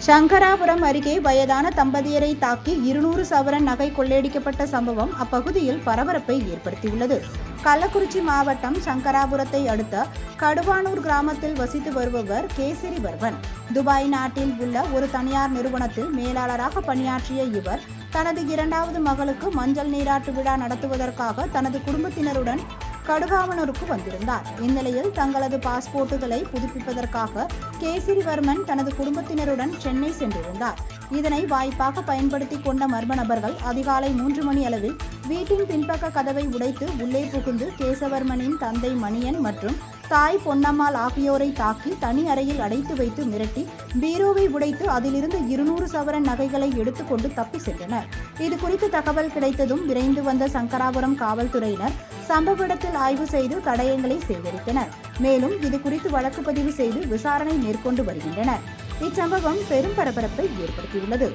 சங்கராபுரம் அருகே வயதான தம்பதியரை தாக்கி 200 சவரன் நகை கொள்ளையடிக்கப்பட்ட சம்பவம் அப்பகுதியில் பரபரப்பை ஏற்படுத்தியுள்ளது. கள்ளக்குறிச்சி மாவட்டம் சங்கராபுரத்தை அடுத்த கடுவானூர் கிராமத்தில் வசித்து வருபவர் கேசரிவர்மன். துபாய் நாட்டில் உள்ள ஒரு தனியார் நிறுவனத்தில் மேலாளராக பணியாற்றிய இவர் தனது 2வது மகளுக்கு மஞ்சள் நீராட்டு விழா நடத்துவதற்காக தனது குடும்பத்தினருடன் கடுகாவனூருக்கு வந்திருந்தார். இந்நிலையில் தங்களது பாஸ்போர்ட்டுகளை புதுப்பிப்பதற்காக கேசரிவர்மன் தனது குடும்பத்தினருடன் சென்னை சென்றிருந்தார். இதனை வாய்ப்பாக பயன்படுத்தி கொண்ட மர்ம நபர்கள் அதிகாலை 3 மணி அளவில் வீட்டின் பின்பக்க கதவை உடைத்து உள்ளே புகுந்து கேசவர்மனின் தந்தை மணியன் மற்றும் தாய் பொன்னம்மாள் ஆகியோரை தாக்கி தனி அறையில் அடைத்து வைத்து மிரட்டி பீரோவை உடைத்து அதிலிருந்து 200 சவரன் நகைகளை எடுத்துக்கொண்டு தப்பி சென்றனர். இது குறித்து தகவல் கிடைத்ததும் விரைந்து வந்த சங்கராபுரம் காவல்துறையினர் சம்பவ இடத்தில் ஆய்வு செய்து தடயங்களை சேகரித்தனர். மேலும் இது குறித்து வழக்கு பதிவு செய்து விசாரணை மேற்கொண்டு வருகின்றனர். இச்சம்பவம் பெரும் பரபரப்பை ஏற்படுத்தியுள்ளது.